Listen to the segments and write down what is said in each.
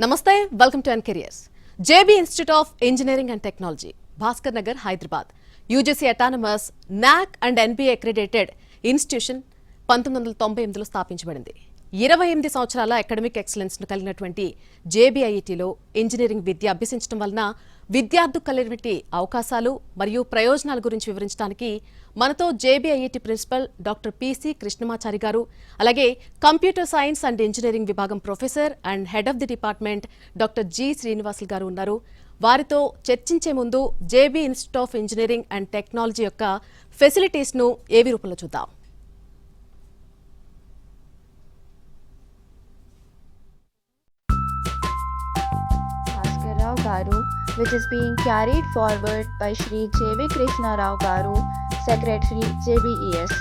నమస్తే, welcome to N careers. JB institute of engineering and technology, Bhaskar Nagar, Hyderabad. UGC autonomous, NAAC and NBA accredited institution 1998లో స్థాపించబడింది. 28 సంవత్సరాల academic excellence ను కలిగినటువంటి జేబీఐటీలో ఇంజనీరింగ్ విద్య అభ్యసించడం వలన విద్యార్థులకు కలిగినటువంటి అవకాశాలు మరియు ప్రయోజనాల గురించి వివరించడానికి మనతో జేబీఐటీ ప్రిన్సిపల్ డాక్టర్ పిసి కృష్ణమాచారి గారు, అలాగే కంప్యూటర్ సైన్స్ అండ్ ఇంజనీరింగ్ విభాగం professor and head of the department doctor G Srinivasulu గారు ఉన్నారు. వారితో చర్చించే ముందు JB institute of engineering and technology యొక్క ఫెసిలిటీస్ ను ఏవి రూపంలో చూద్దాం. Rao Garu, which is being carried forward by Shri J.V. Krishna Rao Garu, Secretary JBES,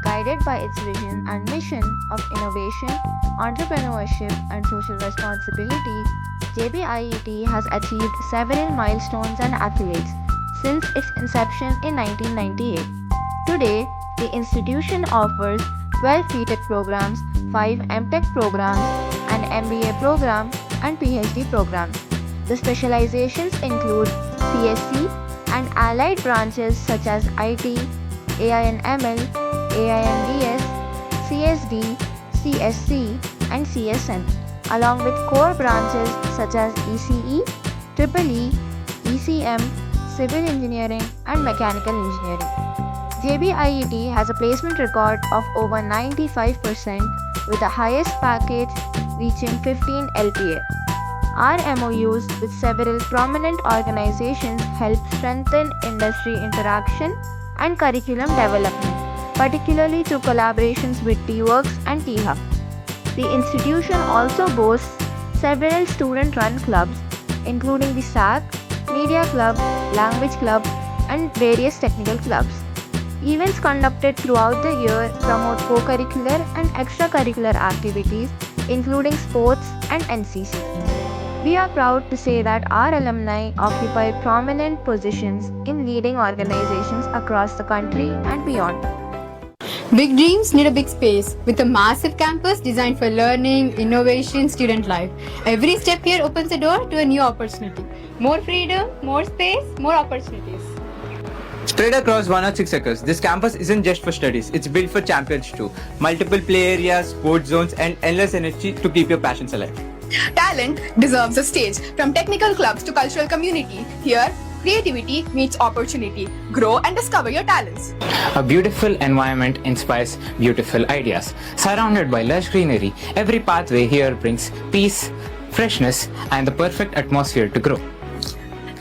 guided by its vision and mission of innovation, entrepreneurship and social responsibility. JBIET has achieved several milestones and accolades since its inception in 1998. Today, the institution offers 12 BTech programs, 5 MTech programs, an MBA program and PhD programs. The specializations include CSC and allied branches such as IT, AI&ML, AIMDS, CSD, CSC and CSN, along with core branches such as ECE, EEE, ECM, Civil Engineering and Mechanical Engineering. JBIET has a placement record of over 95% with the highest package reaching 15 LPA. Our MOUs with several prominent organizations help strengthen industry interaction and curriculum development, particularly through collaborations with T-Works and T-Hub. The institution also boasts several student-run clubs, including the SAC, Media Club, Language Club, and various technical clubs. Events conducted throughout the year promote co-curricular and extracurricular activities, including sports and NCC. We are proud to say that our alumni occupy prominent positions in leading organizations across the country and beyond. Big dreams need a big space with a massive campus designed for learning, innovation, student life. Every step here opens the door to a new opportunity. More freedom, more space, more opportunities. Spread across 106 acres, this campus isn't just for studies, it's built for champions too. Multiple play areas, sports zones and endless energy to keep your passions alive. Talent deserves a stage. From technical clubs to cultural community, here creativity meets opportunity. Grow and discover your talents. A beautiful environment inspires beautiful ideas. Surrounded by lush greenery, every pathway here brings peace, freshness, and the perfect atmosphere to grow.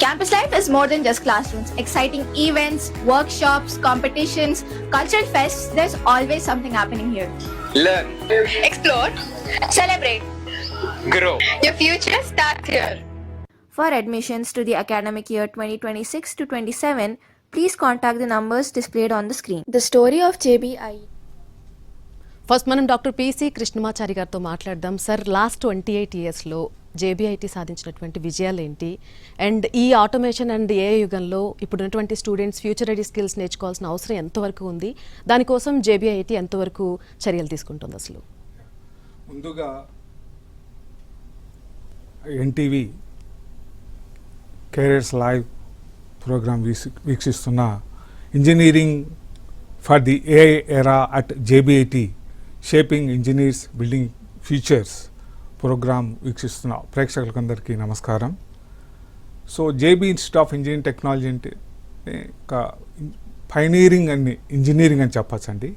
Campus life is more than just classrooms. Exciting events, workshops, competitions, cultural fests, there's always something happening here. Learn, Explore, celebrate. grow. Your future starts here. For admissions to the academic year 2026 to 27, please contact the numbers displayed on the screen. The story of JBIET. First మనం doctor PC Krishnamachari గారితో మాట్లాడదాం. Sir, last 28 ఇయర్స్లో జేబీఐటీ సాధించినటువంటి విజయాలు ఏంటి, and ఈ automation and AI యుగంలో ఇప్పుడున్నటువంటి స్టూడెంట్స్ ఫ్యూచర్ రెడీ స్కిల్స్ నేర్చుకోవాల్సిన అవసరం ఎంతవరకు ఉంది, దానికోసం జేబీఐటీ ఎంతవరకు చర్యలు తీసుకుంటుంది? అసలు ముందుగా ఎన్టీవీ కెరియర్స్ లైవ్ ప్రోగ్రామ్ వీక్షిస్తున్న engineering for the AI era at JBIT shaping engineers building futures programme వీక్షిస్తున్న ప్రేక్షకులందరికీ నమస్కారం. So JB institute of engineering technology అంటే ఒక పైనీరింగ్ అండ్ ఇంజనీరింగ్ అని చెప్పచ్చండి.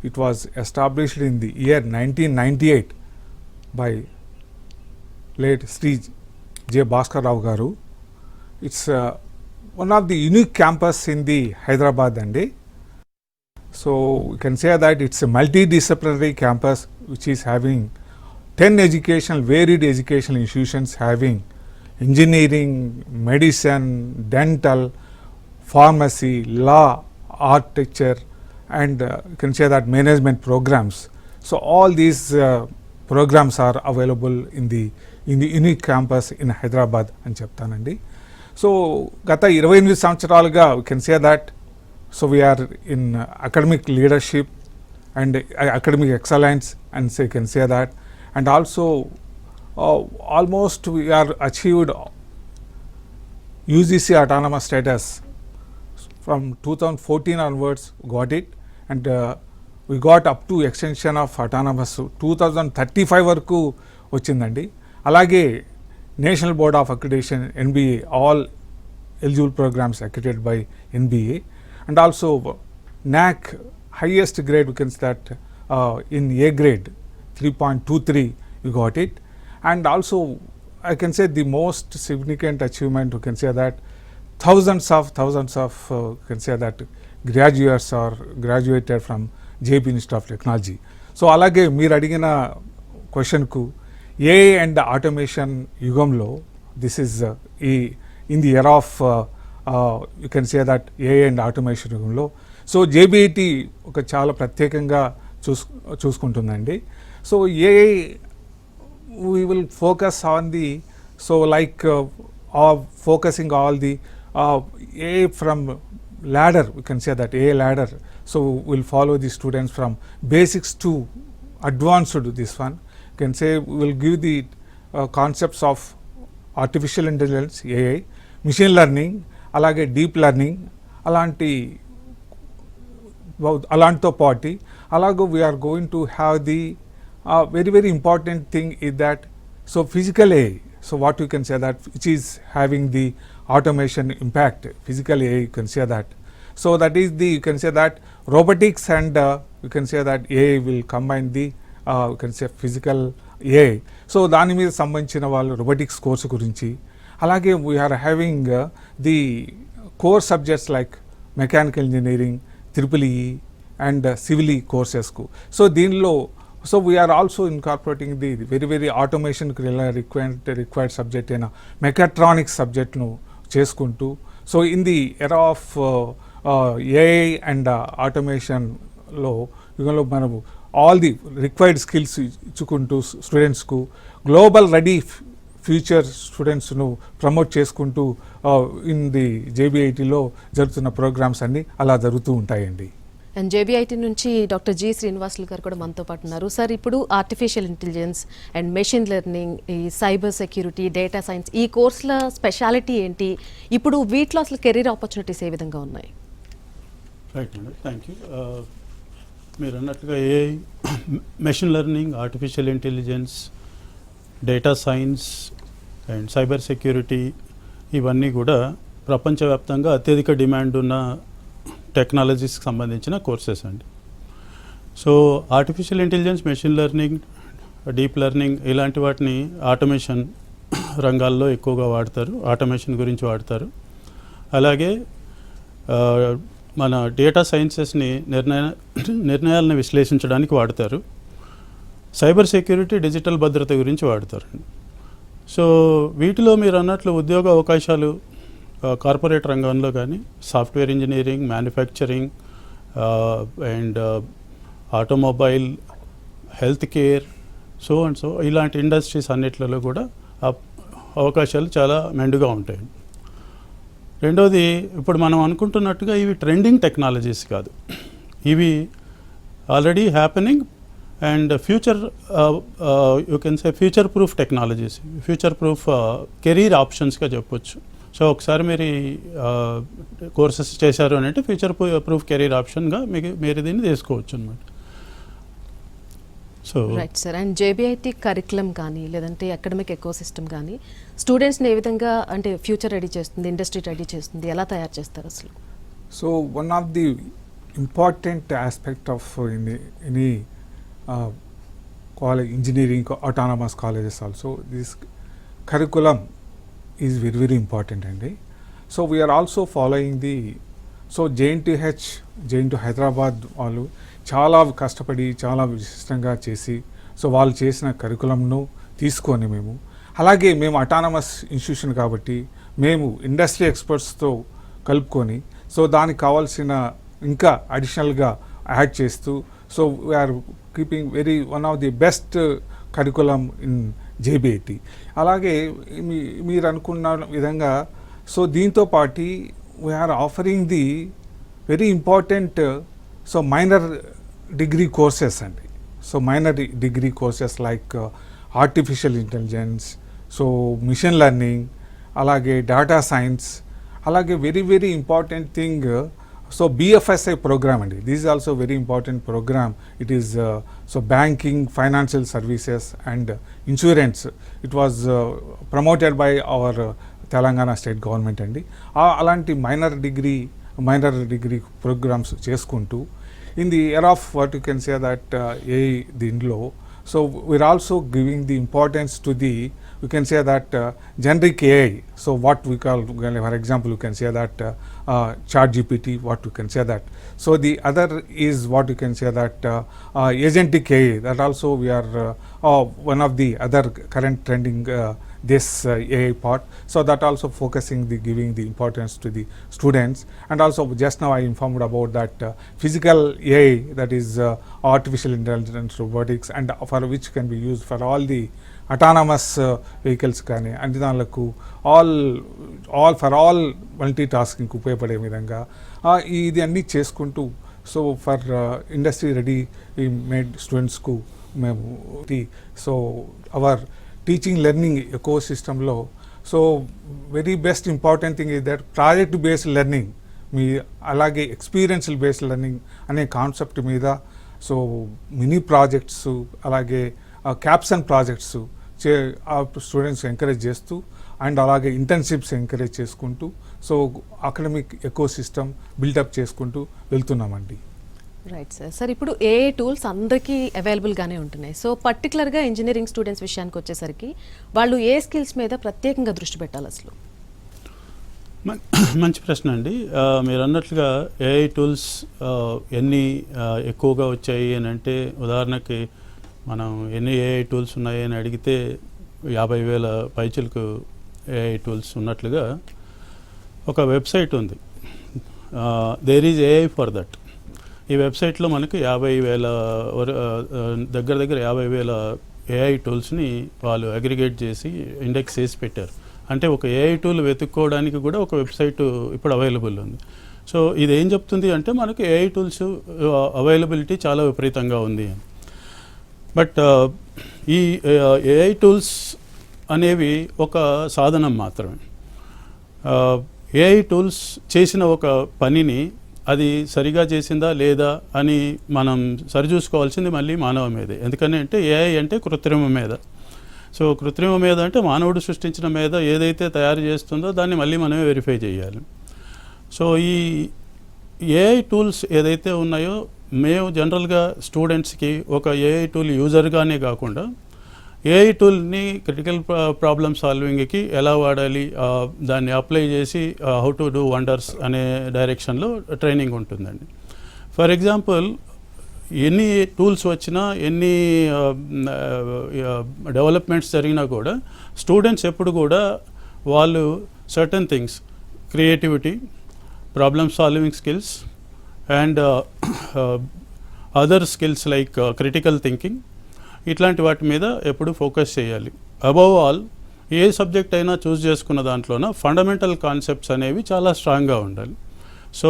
It was established in the year 1998 by late Sri J. Bhaskar Rao Garu. It's one of the unique campus in the Hyderabad andi. So we can say that it's a multidisciplinary campus which is having 10 varied educational institutions having engineering, medicine, dental, pharmacy, law, architecture and you can say that management programs. So all these programs are available in the unique campus in Hyderabad అని చెప్తానండి. So గత 28 సంవత్సరాలుగా we can say that so we are in academic leadership and academic excellence, and so you can say that, and also almost we are achieved UGC autonomous status from 2014 onwards, got it, and we got up to extension of autonomous 2035 వరకు వచ్చిందండి. అలాగే national board of accreditation NBA, all eligible programs accredited by NBA, and also NAC highest grade we can say that in A grade 3.23 we got it, and also I can say the most significant achievement we can say that thousands of can say that graduates are graduated from JB Institute of Technology. So అలాగే మీరు అడిగిన క్వశ్చన్కు AI and automation యుగంలో this is in the era of you can say that AI and automation యుగంలో so JBIT ఒక చాలా ప్రత్యేకంగా చూసుకుంటుందండి. So AI we will focus on the so like focusing all the AI from ladder, we can say that AI ladder. So we'll follow the students from basics to advanced to this one. You can say we will give the concepts of artificial intelligence, AI, machine learning, alage deep learning, alanto party. Alago we are going to have the very important thing is that so physical AI. So what you can say that which is having the automation impact, physical AI you can say that. So that is the you can say that robotics and you can say that AI will combine the you can say physical AI. So దాని మీద సంబంధించిన వాళ్ళు robotics course గురించి అలాగే we are having the core subjects like mechanical engineering, EEE and civil courses కు. So దీనిలో so we are also incorporating the very automation required subject అయిన mechatronics subject ను చేసుకుంటూ so in the era of AI and automation లో యుగంలో మనము all the required skills ఇచ్చుకుంటూ స్టూడెంట్స్కు global ready future స్టూడెంట్స్ను promote చేసుకుంటూ ఇన్ ది JBITలో జరుగుతున్న ప్రోగ్రామ్స్ అన్నీ అలా జరుగుతూ ఉంటాయండి. అండ్ JBIT నుంచి డాక్టర్ జి శ్రీనివాసులు గారు కూడా మనతో పాటు ఉన్నారు. సార్, ఇప్పుడు artificial intelligence and machine learning, ఈ సైబర్ సెక్యూరిటీ, డేటా సైన్స్, ఈ కోర్సుల స్పెషాలిటీ ఏంటి? ఇప్పుడు వీటిలో అసలు కెరీర్ ఆపర్చునిటీస్ ఏ విధంగా ఉన్నాయి? Right madam, thank you. మీరు అన్నట్లుగా AI, machine learning, artificial intelligence, data science and cyber security ఇవన్నీ కూడా ప్రపంచవ్యాప్తంగా అత్యధిక డిమాండ్ ఉన్న టెక్నాలజీస్కి సంబంధించిన కోర్సెస్ అండి. So artificial intelligence, machine learning, deep learning ఇలాంటి వాటిని ఆటోమేషన్ రంగాల్లో ఎక్కువగా వాడతారు, ఆటోమేషన్ గురించి వాడతారు. అలాగే మన డేటా సైన్సెస్ని నిర్ణయాలను విశ్లేషించడానికి వాడతారు. సైబర్ సెక్యూరిటీ, డిజిటల్ భద్రత గురించి వాడతారు. సో వీటిలో మీరు అన్నట్లు ఉద్యోగ అవకాశాలు కార్పొరేట్ రంగంలో కానీ, software engineering, manufacturing and automobile, health care, so ఇలాంటి ఇండస్ట్రీస్ అన్నిట్లలో కూడా అవకాశాలు చాలా మెండుగా ఉంటాయి. రెండోది, ఇప్పుడు మనం అనుకుంటున్నట్టుగా ఇవి ట్రెండింగ్ టెక్నాలజీస్ కాదు, ఇవి already happening and future you can say future proof technologies, future proof career ఆప్షన్స్గా చెప్పొచ్చు. సో ఒకసారి మీరు కోర్సెస్ చేశారు అని అంటే ఫ్యూచర్ ప్రూఫ్ కెరీర్ ఆప్షన్గా మీరు దీన్ని తీసుకోవచ్చు అనమాట. So right sir. And JBIT curriculum కానీ లేదంటే అకాడమిక్ ఎకో సిస్టమ్ కానీ స్టూడెంట్స్ని ఏ విధంగా అంటే ఫ్యూచర్ రెడీ చేస్తుంది, ఇండస్ట్రీ రెడీ చేస్తుంది, ఎలా తయారు చేస్తారు అసలు? So one of the important aspect of any college, engineering, autonomous colleges also, this curriculum is very important అండి. So we are also following the so JNTH Hyderabad వాళ్ళు చాలా కష్టపడి చాలా విశిష్టంగా చేసి సో వాళ్ళు చేసిన కరికులంను తీసుకొని అలాగే మేము అటానమస్ ఇన్స్టిట్యూషన్ కాబట్టి మేము ఇండస్ట్రీ ఎక్స్పర్ట్స్తో కలుపుకొని సో దానికి కావాల్సిన ఇంకా అడిషనల్గా యాడ్ చేస్తూ so we're keeping one of the best curriculum in JBIT. అలాగే మీరు అనుకున్న విధంగా సో దీంతో పాటు we're offering the very important so minor degree courses అండి. So minor degree courses like artificial intelligence, so machine learning, అలాగే data science, అలాగే very very important thing so BFSI program అండి. This is also very important programme. It is so banking, financial services and insurance. It was promoted by our Telangana state government అండి. అలాంటి minor degree programs చేసుకుంటూ in the year of what you can say that AI దీనిలో so we are also giving the importance to the you can say that generic AI, so what we call, for example, you can say that ChatGPT, what you can say that. So the other is what you can say that agentic AI, that also we are one of the other current trending this AI part, so that also focusing the giving the importance to the students. And also just now I informed about that physical AI, that is artificial intelligence, robotics, and for which can be used for all the autonomous vehicles కానీ అన్ని దానిలకు all multi tasking ఉపయోగపడే విధంగా ఇది అన్నీ చేసుకుంటూ so for industry ready made స్టూడెంట్స్కు మేము so our teaching learning ఎకో సిస్టంలో so very best important thing is that project based learning మీ అలాగే ఎక్స్పీరియన్షియల్ బేస్డ్ లెర్నింగ్ అనే కాన్సెప్ట్ మీద సో మినీ ప్రాజెక్ట్స్ అలాగే క్యాప్సన్ ప్రాజెక్ట్స్ స్టూడెంట్స్ ఎంకరేజ్ చేస్తూ అండ్ అలాగే ఇంటర్న్షిప్స్ ఎంకరేజ్ చేసుకుంటూ so academic ecosystem build up చేసుకుంటూ వెళ్తున్నామండి. Right sir. సార్ ఇప్పుడు AI టూల్స్ అందరికీ అవైలబుల్గానే ఉంటున్నాయి. సో పర్టికులర్గా ఇంజనీరింగ్ స్టూడెంట్స్ విషయానికి వచ్చేసరికి వాళ్ళు ఏ స్కిల్స్ మీద ప్రత్యేకంగా దృష్టి పెట్టాలి అసలు? మంచి ప్రశ్న అండి. మీరు అన్నట్లుగా AI టూల్స్ ఎన్ని ఎక్కువగా వచ్చాయి అని అంటే, ఉదాహరణకి మనం ఎన్ని AI టూల్స్ ఉన్నాయి అని అడిగితే 50,000 పైచిలకు AI టూల్స్ ఉన్నట్లుగా ఒక వెబ్సైట్ ఉంది, there is AI for that. ఈ వెబ్సైట్లో మనకు 50,000 దగ్గర 50,000 AI టూల్స్ని వాళ్ళు అగ్రిగేట్ చేసి ఇండెక్స్ చేసి పెట్టారు. అంటే ఒక AI టూల్ వెతుక్కోవడానికి కూడా ఒక వెబ్సైట్ ఇప్పుడు అవైలబుల్ ఉంది. సో ఇది ఏం చెప్తుంది అంటే మనకు AI టూల్స్ అవైలబిలిటీ చాలా విపరీతంగా ఉంది అని. బట్ ఈ AI టూల్స్ అనేవి ఒక సాధనం మాత్రమే. AI టూల్స్ చేసిన ఒక పనిని అది సరిగా చేసిందా లేదా అని మనం సరిచూసుకోవాల్సింది మళ్ళీ మానవ మీదే. ఎందుకని అంటే AI అంటే కృత్రిమ మీద. సో కృత్రిమ మీద అంటే మానవుడు సృష్టించిన మీద ఏదైతే తయారు చేస్తుందో దాన్ని మళ్ళీ మనమే వెరిఫై చేయాలి. సో ఈ AI టూల్స్ ఏదైతే ఉన్నాయో మేము జనరల్గా స్టూడెంట్స్కి ఒక AI టూల్ యూజర్గానే కాకుండా AI టూల్ని క్రిటికల్ ప్రాబ్లమ్ సాల్వింగ్కి ఎలా వాడాలి, దాన్ని అప్లై చేసి హౌ టు డూ వండర్స్ అనే డైరెక్షన్లో ట్రైనింగ్ ఉంటుందండి. ఫర్ ఎగ్జాంపుల్, ఎన్ని టూల్స్ వచ్చినా ఎన్ని డెవలప్మెంట్స్ జరిగినా కూడా స్టూడెంట్స్ ఎప్పుడు కూడా వాళ్ళు certain things, creativity, problem solving skills and other skills like critical thinking, ఇట్లాంటి వాటి మీద ఎప్పుడు ఫోకస్ చేయాలి. అబవ్ ఆల్, ఏ సబ్జెక్ట్ అయినా చూస్ చేసుకున్న దాంట్లోన ఫండమెంటల్ కాన్సెప్ట్స్ అనేవి చాలా స్ట్రాంగ్గా ఉండాలి. సో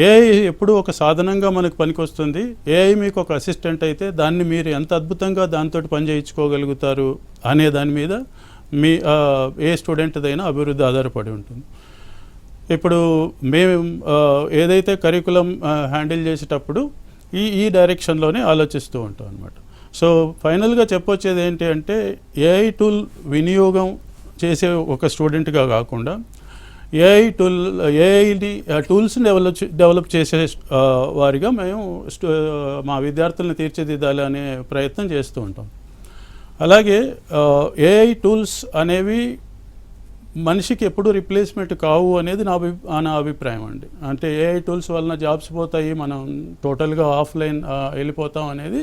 AI ఎప్పుడు ఒక సాధనంగా మనకు పనికొస్తుంది. AI మీకు ఒక అసిస్టెంట్ అయితే దాన్ని మీరు ఎంత అద్భుతంగా దాంతో పని చేయించుకోగలుగుతారు అనే దాని మీద మీ ఏ స్టూడెంట్దైనా అభివృద్ధి ఆధారపడి ఉంటుంది. ఇప్పుడు మేము ఏదైతే కరికులం హ్యాండిల్ చేసేటప్పుడు ఈ డైరెక్షన్లోనే ఆలోచిస్తూ ఉంటాం అన్నమాట. సో ఫైనల్గా చెప్పొచ్చేది ఏంటి అంటే, AI టూల్ వినియోగం చేసే ఒక స్టూడెంట్గా కాకుండా ఏఐని టూల్స్ని డెవలప్ చేసే వారిగా మేము మా విద్యార్థులను తీర్చిదిద్దాలి అనే ప్రయత్నం చేస్తూ ఉంటాం. అలాగే AI టూల్స్ అనేవి మనిషికి ఎప్పుడు రిప్లేస్మెంట్ కావు అనేది నా అభిప్రాయం అండి. అంటే AI టూల్స్ వలన జాబ్స్ పోతాయి, మనం టోటల్గా ఆఫ్లైన్ వెళ్ళిపోతాం అనేది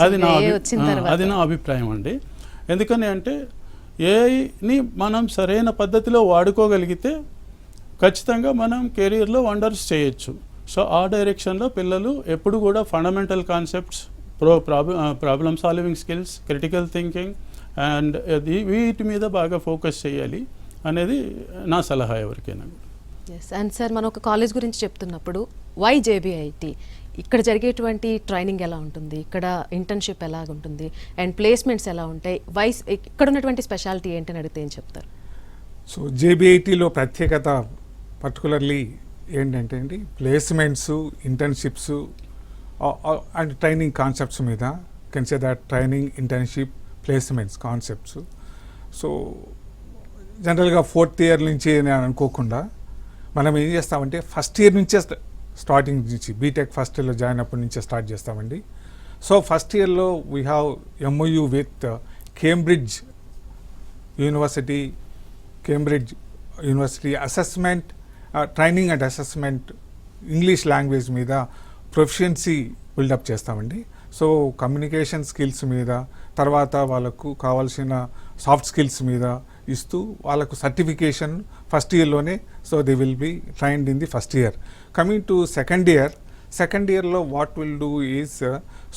అది నా అభిప్రాయం అండి. ఎందుకని అంటే ఏఐని మనం సరైన పద్ధతిలో వాడుకోగలిగితే ఖచ్చితంగా మనం కెరీర్లో వండర్స్ చేయొచ్చు. సో ఆ డైరెక్షన్లో పిల్లలు ఎప్పుడు కూడా fundamental concepts, problem solving skills, critical thinking and వీటి మీద బాగా ఫోకస్ చేయాలి అనేది నా సలహా ఎవరికైనా. ఎస్. అండ్ సార్, మనం ఒక కాలేజ్ గురించి చెప్తున్నప్పుడు YJBIT ఇక్కడ జరిగేటువంటి ట్రైనింగ్ ఎలా ఉంటుంది, ఇక్కడ ఇంటర్న్షిప్ ఎలా ఉంటుంది, అండ్ ప్లేస్మెంట్స్ ఎలా ఉంటాయి, ఇక్కడ ఉన్నటువంటి స్పెషాలిటీ ఏంటని అడిగితే ఏం చెప్తారు? సో జేబీఐటీలో ప్రత్యేకత పర్టికులర్లీ ఏంటంటే అండి, placements, internships and training concepts మీద can say that training, internship, placements concepts. So జనరల్గా 4th ఇయర్ నుంచి నేను అనుకోకుండా మనం ఏం చేస్తామంటే ఫస్ట్ ఇయర్ నుంచే స్టార్టింగ్ నుంచి బీటెక్ ఫస్ట్ ఇయర్లో జాయిన్ అప్పటి నుంచే స్టార్ట్ చేస్తామండి. సో ఫస్ట్ ఇయర్లో we have MOU with Cambridge university assessment, training and assessment English language మీద ప్రొఫిషియన్సీ బిల్డప్ చేస్తామండి. సో కమ్యూనికేషన్ స్కిల్స్ మీద, తర్వాత వాళ్ళకు కావాల్సిన సాఫ్ట్ స్కిల్స్ మీద ఇస్తూ వాళ్ళకు సర్టిఫికేషన్ ఫస్ట్ ఇయర్లోనే, so they will be trained in the first year. Coming to second ఇయర్లో what will do is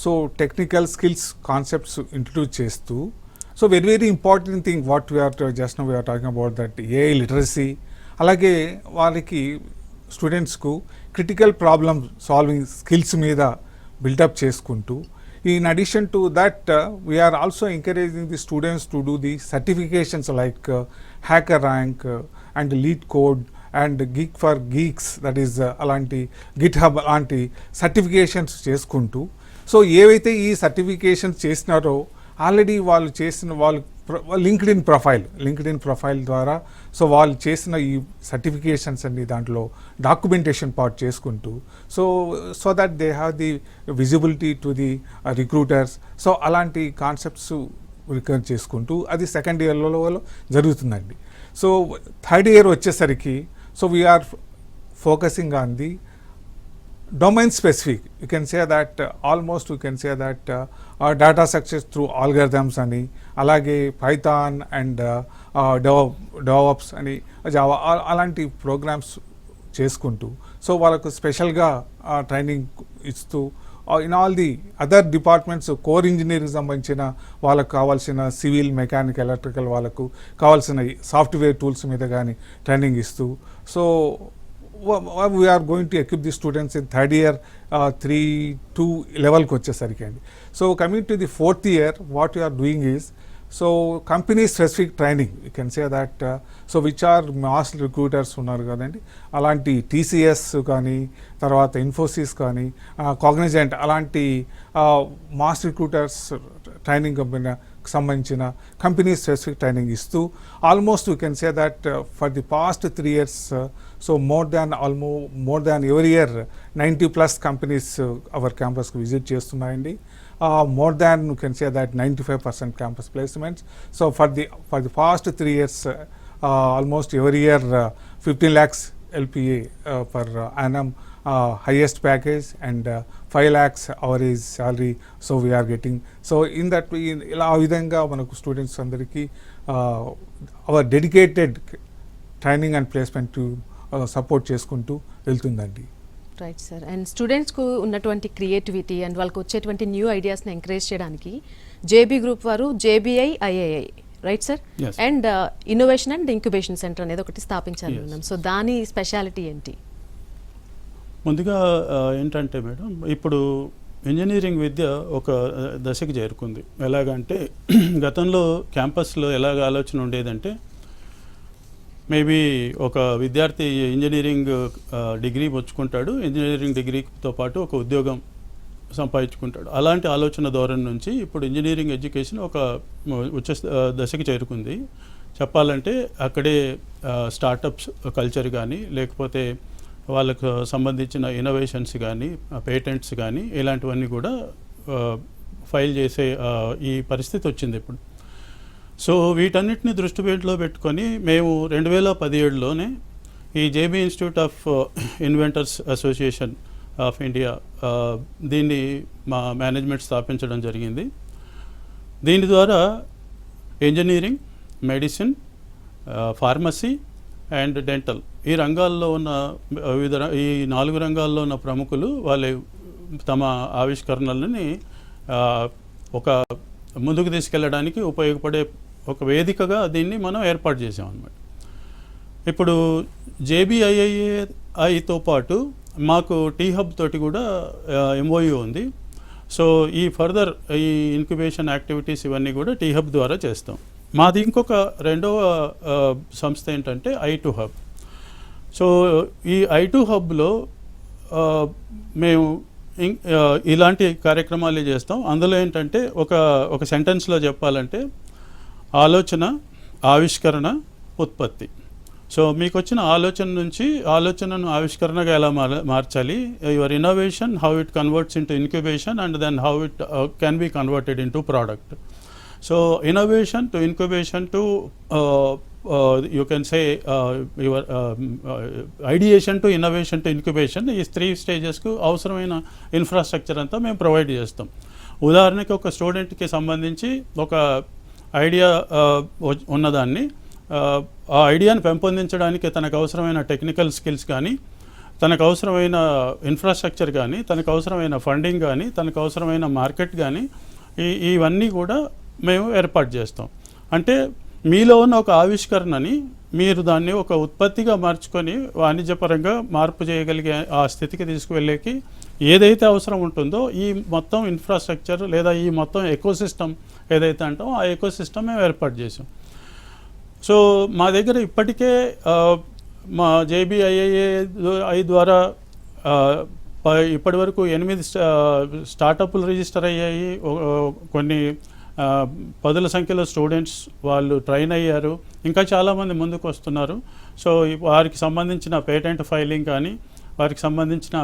so technical skills concepts introduce చేస్తూ, so very important thing what just now we're talking about that AI literacy. అలాగే వాళ్ళకి స్టూడెంట్స్కు critical problem solving skills మీద build up చేసుకుంటూ, in addition to that we are also encouraging the students to do the certifications like hacker rank and lead code and geek for geeks, that is alanti github alanti certifications చేసుకుంటూ, so ఏవైతే ఈ certifications చేసినారో already వాళ్ళు చేసిన వాళ్ళు LinkedIn profile ద్వారా so వాళ్ళు చేసిన ఈ సర్టిఫికేషన్స్ అన్ని దాంట్లో డాక్యుమెంటేషన్ పార్ట్ చేసుకుంటూ, so that they have the visibility to the recruiters. So అలాంటి కాన్సెప్ట్స్ రికర్ చేసుకుంటూ అది సెకండ్ ఇయర్లో జరుగుతుందండి. సో థర్డ్ ఇయర్ వచ్చేసరికి so we are focusing on the domain specific. You can say that almost we can say that data structures through algorithms ani alage Python and DevOps ani Java alanti programs చేసుకుంటూ, so వాళ్ళకు స్పెషల్గా training ఇస్తూ in all the other departments core engineering సంబంధించిన వాళ్ళకు కావాల్సిన civil, mechanical, electrical వాళ్ళకు కావాల్సిన software tools మీద కానీ ట్రైనింగ్ ఇస్తూ, so we are going to equip the students in third year 3 to level కి వచ్చేసరికి అండి. So coming to the 4th year what we are doing is so company specific training you can say that so which are mass recruiters ఉన్నారు కదండి, అలాంటి TCS కానీ, తర్వాత ఇన్ఫోసిస్ కానీ, Cognizant అలాంటి మాస్ రిక్రూటర్స్ ట్రైనింగ్ సంబంధించిన కంపెనీ స్పెసిఫిక్ ట్రైనింగ్ ఇస్తూ almost you can say that for the past 3 years so more than every year 90+ companies our క్యాంపస్కి విజిట్ చేస్తున్నాయండి. More than you can say that 95% campus placements. So for the past 3 years, almost every year 15 lakhs LPA per annum, highest package, and 5 lakhs our is salary. So we are getting. So in that way, ఇలా విధంగా మనకు students అందరికీ our dedicated training and placement to support చేసుకుంటూ వెళ్తుందండి. Right sir. And స్టూడెంట్స్కు ఉన్నటువంటి creativity and వాళ్ళకి వచ్చేటువంటి new ఐడియాస్ని encourage చేయడానికి జేబీ గ్రూప్ వారు JBI III right sir and innovation and incubation centre అనేది ఒకటి స్థాపించారు. సో దాని స్పెషాలిటీ ఏంటి? ముందుగా ఏంటంటే మేడం, ఇప్పుడు ఇంజనీరింగ్ విద్య ఒక దశకి చేరుకుంది. ఎలాగంటే గతంలో క్యాంపస్లో ఎలాగ ఆలోచన ఉండేదంటే, మేబీ ఒక విద్యార్థి ఇంజనీరింగ్ డిగ్రీ పుచ్చుకుంటాడు, ఇంజనీరింగ్ డిగ్రీతో పాటు ఒక ఉద్యోగం సంపాదించుకుంటాడు. అలాంటి ఆలోచన ధోరణి నుంచి ఇప్పుడు ఇంజనీరింగ్ ఎడ్యుకేషన్ ఒక ఉచ్చ దశకి చేరుకుంది. చెప్పాలంటే అక్కడే స్టార్టప్స్ కల్చర్ కానీ, లేకపోతే వాళ్ళకు సంబంధించిన ఇన్నోవేషన్స్ కానీ, పేటెంట్స్ కానీ, ఇలాంటివన్నీ కూడా ఫైల్ చేసే ఈ పరిస్థితి వచ్చింది ఇప్పుడు. సో వీటన్నిటిని దృష్టిలో పెట్టుకొని మేము 2017లోనే ఈ JB institute of inventors association of India దీన్ని మా మేనేజ్మెంట్ స్థాపించడం జరిగింది. దీని ద్వారా engineering, medicine, pharmacy and dental ఈ రంగాల్లో ఉన్న ఈ 4 రంగాల్లో ఉన్న ప్రముఖులు వాళ్ళ తమ ఆవిష్కరణలని ఒక ముందుకు తీసుకెళ్ళడానికి ఉపయోగపడే ఒక వేదికగా దీన్ని మనం ఏర్పాటు చేసాం అన్నమాట. ఇప్పుడు JBIIతో పాటు మాకు టీ హబ్ తోటి కూడా ఎంఓయూ ఉంది. సో ఈ ఫర్దర్ ఈ ఇంక్యుబేషన్ యాక్టివిటీస్ ఇవన్నీ కూడా టీ హబ్ ద్వారా చేస్తాం. మాది ఇంకొక రెండవ సంస్థ ఏంటంటే I2 హబ్. సో ఈ I2 హబ్లో మేము ఇలాంటి కార్యక్రమాలు చేస్తాం. అందులో ఏంటంటే ఒక సెంటెన్స్లో చెప్పాలంటే ఆలోచన, ఆవిష్కరణ, ఉత్పత్తి. సో మీకు వచ్చిన ఆలోచన నుంచి ఆలోచనను ఆవిష్కరణగా ఎలా మార్చాలి, your innovation, how it converts into incubation and then how it can be converted into product. So innovation to incubation to you can say your ideation to innovation to incubation, ఈ 3 స్టేజెస్కు అవసరమైన ఇన్ఫ్రాస్ట్రక్చర్ అంతా మేము provide చేస్తాం. ఉదాహరణకి ఒక స్టూడెంట్కి సంబంధించి ఒక ఐడియా ఉన్నదాన్ని ఆ ఐడియాను పెంపొందించడానికి తనకు అవసరమైన టెక్నికల్ స్కిల్స్ కానీ, తనకు అవసరమైన ఇన్ఫ్రాస్ట్రక్చర్ కానీ, తనకు అవసరమైన ఫండింగ్ కానీ, తనకు అవసరమైన మార్కెట్ కానీ ఇవన్నీ కూడా మేము ఏర్పాటు చేస్తాం. అంటే మీలో ఉన్న ఒక ఆవిష్కరణని మీరు దాన్ని ఒక ఉత్పత్తిగా మార్చుకొని వాణిజ్యపరంగా మార్పు చేయగలిగే ఆ స్థితికి తీసుకువెళ్ళేకి ఏదైతే అవసరం ఉంటుందో ఈ మొత్తం ఇన్ఫ్రాస్ట్రక్చర్ లేదా ఈ మొత్తం ఎకోసిస్టమ్ ఏదైతే అంటామో ఆ ఎకోసిస్టమ్ మేము ఏర్పాటు చేసాం. సో మా దగ్గర ఇప్పటికే మా JBII ద్వారా ఇప్పటి వరకు 8 స్టార్టప్లు రిజిస్టర్ అయ్యాయి. కొన్ని 10ల సంఖ్యలో స్టూడెంట్స్ వాళ్ళు ట్రైన్ అయ్యారు. ఇంకా చాలామంది ముందుకు వస్తున్నారు. సో వారికి సంబంధించిన పేటెంట్ ఫైలింగ్ కానీ, వారికి సంబంధించిన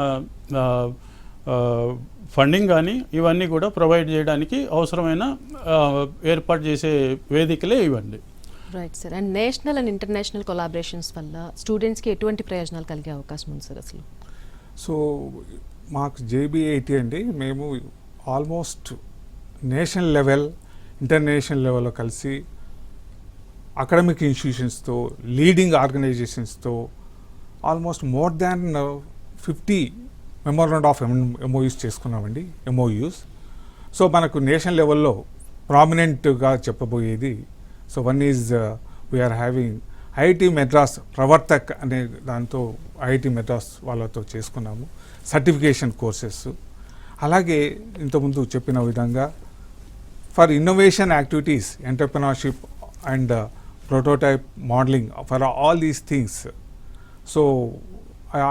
ఫండింగ్ కానీ ఇవన్నీ కూడా ప్రొవైడ్ చేయడానికి అవసరమైన ఏర్పాటు చేసే వేదికలే ఇవ్వండి. Right sir. And national and international collaborations వల్ల స్టూడెంట్స్కి ఎటువంటి ప్రయోజనాలు కలిగే అవకాశం ఉంది సార్ అసలు? సో మాకు JBIT అండి, మేము ఆల్మోస్ట్ నేషనల్ లెవెల్, ఇంటర్నేషనల్ లెవెల్లో కలిసి అకాడమిక్ ఇన్స్టిట్యూషన్స్తో, లీడింగ్ ఆర్గనైజేషన్స్తో almost more than 50 memorandum of MOUs చేసుకున్నామండి. MOUs. సో మనకు నేషనల్ లెవెల్లో ప్రామినెంట్గా చెప్పబోయేది, so one is we're having IIT Madras Pravartak అనే దాంతో IIT మెడ్రాస్ వాళ్ళతో చేసుకున్నాము సర్టిఫికేషన్ కోర్సెస్. అలాగే ఇంతకుముందు చెప్పిన విధంగా for innovation activities, entrepreneurship and prototype modelling, for all these things. So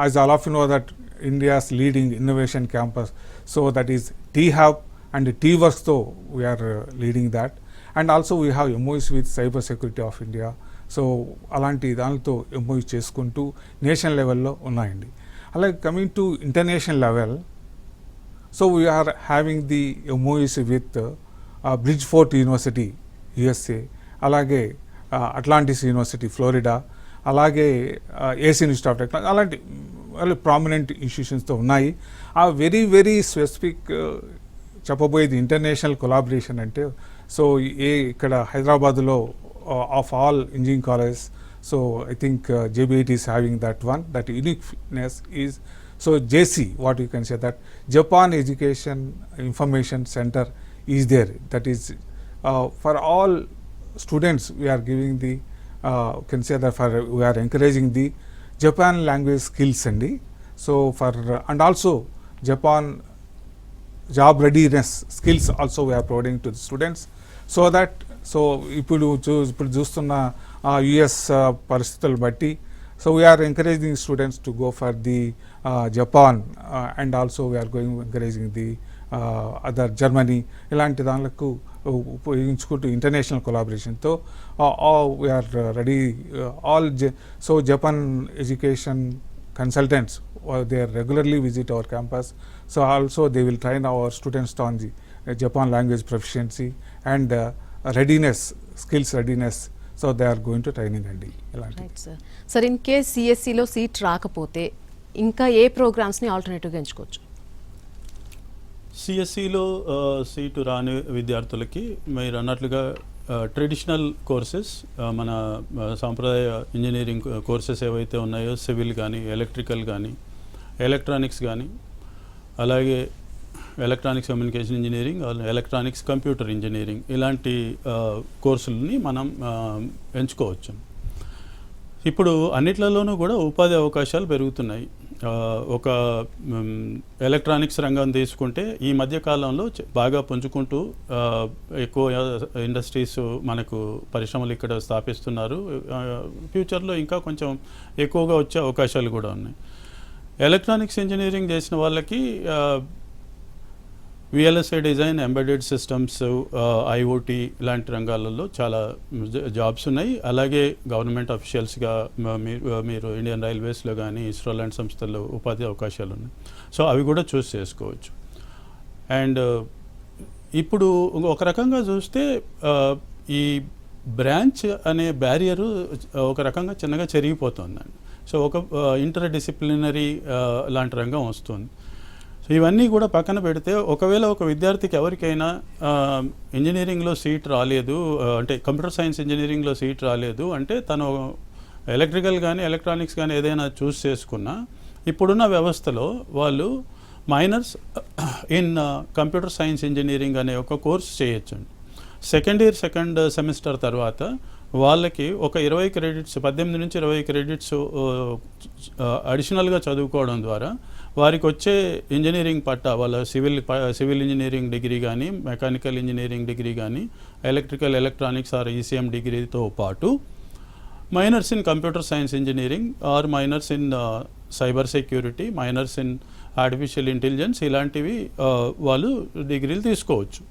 as all of you know that India's leading innovation campus, so that is T-Hub and T-Works, though we are leading that. And also we have MOUs with Cyber Security of India. So అలాంటి దానితో MOU చేసుకుంటూ national లెవెల్లో ఉన్నాయండి. అలాగే coming to international level, so we're having the MOUs with Bridgeport university USA, అలాగే Atlantis university Florida, అలాగే AC institute of technology, అలాంటి prominent ఇన్స్టిట్యూషన్స్తో ఉన్నాయి. ఆ వెరీ స్పెసిఫిక్ చెప్పబోయేది ఇంటర్నేషనల్ కొలాబరేషన్ అంటే, సో ఇక్కడ హైదరాబాద్లో of all engineering colleges, so I think JBIT is having that one. That uniqueness is, so JC, what you can say, that Japan Education Information Center is there. That is for all students we are giving the can say that we are encouraging the Japan language skills and so for and also Japan job readiness skills also we are providing to the students, so that so ఇప్పుడు చూస్తున్న US పరిస్థితులు బట్టి, so we're encouraging students to go for the Japan and also we're going encouraging the other Germany, ఇలాంటి దానికి ఉపయోగించుకుంటూ international కొలాబరేషన్తో we're ready all. So Japan education consultants they regularly visit our campus, so also they will train our students on the Japan language proficiency and readiness, skills readiness, so they are going to training అండి. Right sir. Sir in case CSCలో seat రాకపోతే ఇంకా ఏ ప్రోగ్రామ్స్ని ఆల్టర్నేటివ్గా ఎంచుకోవచ్చు? CSCలో seat రాని విద్యార్థులకి మీరు అన్నట్లుగా ట్రెడిషనల్ కోర్సెస్, మన సాంప్రదాయ ఇంజనీరింగ్ కోర్సెస్ ఏవైతే ఉన్నాయో, సివిల్ కానీ, ఎలక్ట్రికల్ కానీ, ఎలక్ట్రానిక్స్ కానీ, అలాగే electronics communication engineering, electronics computer engineering, ఇలాంటి కోర్సులని మనం ఎంచుకోవచ్చు. ఇప్పుడు అన్నిట్లలోనూ కూడా ఉపాధి అవకాశాలు పెరుగుతున్నాయి. ఒక ఎలక్ట్రానిక్స్ రంగం తీసుకుంటే ఈ మధ్య కాలంలో బాగా పుంజుకుంటూ ఎక్కువ ఇండస్ట్రీస్ మనకు పరిశ్రమలు ఇక్కడ స్థాపిస్తున్నారు. ఫ్యూచర్లో ఇంకా కొంచెం ఎక్కువగా వచ్చే అవకాశాలు కూడా ఉన్నాయి. ఎలక్ట్రానిక్స్ ఇంజనీరింగ్ చేసిన వాళ్ళకి VLSI design, embedded systems, IoT ఇలాంటి రంగాలలో చాలా జాబ్స్ ఉన్నాయి. అలాగే గవర్నమెంట్ అఫీషియల్స్గా మీరు ఇండియన్ రైల్వేస్లో కానీ ఇస్రో లాంటి సంస్థల్లో ఉపాధి అవకాశాలు ఉన్నాయి. సో అవి కూడా చూస్ చేసుకోవచ్చు. అండ్ ఇప్పుడు ఒక రకంగా చూస్తే ఈ బ్రాంచ్ అనే బ్యారియరు ఒక రకంగా చిన్నగా చెరిగిపోతుందండి. సో ఒక ఇంటర్ డిసిప్లినరీ లాంటి రంగం వస్తుంది. సో ఇవన్నీ కూడా పక్కన పెడితే ఒకవేళ ఒక విద్యార్థికి ఎవరికైనా ఇంజనీరింగ్లో సీట్ రాలేదు, అంటే కంప్యూటర్ సైన్స్ ఇంజనీరింగ్లో సీట్ రాలేదు అంటే తను ఎలక్ట్రికల్ కానీ ఎలక్ట్రానిక్స్ కానీ ఏదైనా చూస్ చేసుకున్నా ఇప్పుడున్న వ్యవస్థలో వాళ్ళు minors in computer science engineering అనే ఒక కోర్స్ చేయొచ్చండి. సెకండ్ సెమిస్టర్ తర్వాత వాళ్ళకి ఒక 20 క్రెడిట్స్, 18 నుంచి 20 క్రెడిట్స్ అడిషనల్గా చదువుకోవడం ద్వారా వారికి వచ్చే ఇంజనీరింగ్ పట్టా, వాళ్ళ సివిల్ ఇంజనీరింగ్ డిగ్రీ కానీ, మెకానికల్ ఇంజనీరింగ్ డిగ్రీ కానీ, ఎలక్ట్రానిక్స్ ఆర్ ECM డిగ్రీతో పాటు minors in computer science engineering or minors in cyber security, minors in artificial intelligence ఇలాంటివి వాళ్ళు డిగ్రీలు తీసుకోవచ్చు.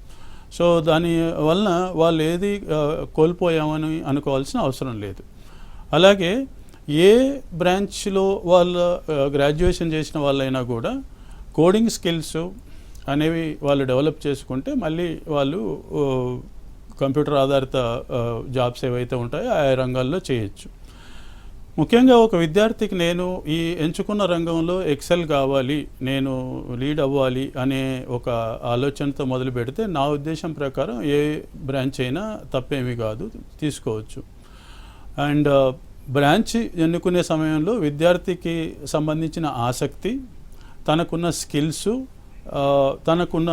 సో దాని వలన వాళ్ళు ఏది కోల్పోయామని అనుకోవాల్సిన అవసరం లేదు. అలాగే ఏ బ్రాంచ్లో వాళ్ళ గ్రాడ్యుయేషన్ చేసిన వాళ్ళైనా కూడా కోడింగ్ స్కిల్స్ అనేవి వాళ్ళు డెవలప్ చేసుకుంటే మళ్ళీ వాళ్ళు కంప్యూటర్ ఆధారిత జాబ్స్ ఏవైతే ఉంటాయో ఆ రంగాల్లో చేయొచ్చు. ముఖ్యంగా ఒక విద్యార్థికి నేను ఈ ఎంచుకున్న రంగంలో ఎక్సెల్ కావాలి, నేను లీడ్ అవ్వాలి అనే ఒక ఆలోచనతో మొదలు పెడితే నా ఉద్దేశం ప్రకారం ఏ బ్రాంచ్ అయినా తప్పేమీ కాదు, తీసుకోవచ్చు. అండ్ బ్రాంచ్ ఎన్నుకునే సమయంలో విద్యార్థికి సంబంధించిన ఆసక్తి, తనకున్న స్కిల్స్, తనకున్న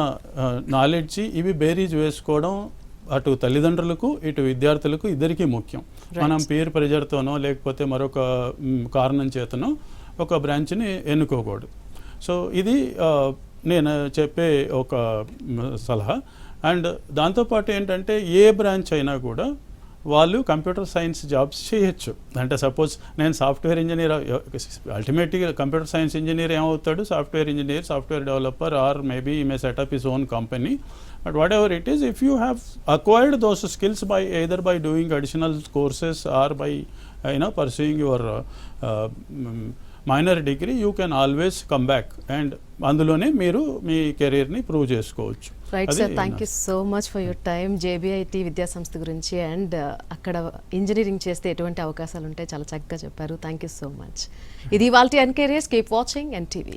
నాలెడ్జి ఇవి బేరీజ్ వేసుకోవడం అటు తల్లిదండ్రులకు ఇటు విద్యార్థులకు ఇద్దరికీ ముఖ్యం. మనం పీర్ ప్రెజర్తోనో లేకపోతే మరొక కారణం చేతనో ఒక బ్రాంచ్ని ఎన్నుకోకూడదు. సో ఇది నేను చెప్పే ఒక సలహా. అండ్ దాంతోపాటు ఏంటంటే ఏ బ్రాంచ్ అయినా కూడా వాళ్ళు కంప్యూటర్ సైన్స్ జాబ్స్ చేయొచ్చు. అంటే సపోజ్ నేను సాఫ్ట్వేర్ ఇంజనీర్, అల్టిమేట్గా కంప్యూటర్ సైన్స్ ఇంజనీర్ ఏమవుతాడు, software engineer, software developer, or maybe he may set up his own company. But whatever it is, if you have acquired those skills by either by doing additional courses or by pursuing your minor degree, you can always come back and అందులోనే మీరు మీ కెరీర్ని prove చేసుకోవచ్చు. Right sir, thank you so much for your time. JBIT విద్యా సంస్థ గురించి and అక్కడ engineering చేస్తే ఎటువంటి అవకాశాలు ఉంటాయి చాలా చక్కగా చెప్పారు. Thank you so much. ఇది ఇవాల్టి ఎన్కేరియర్స్. Keep watching NTV.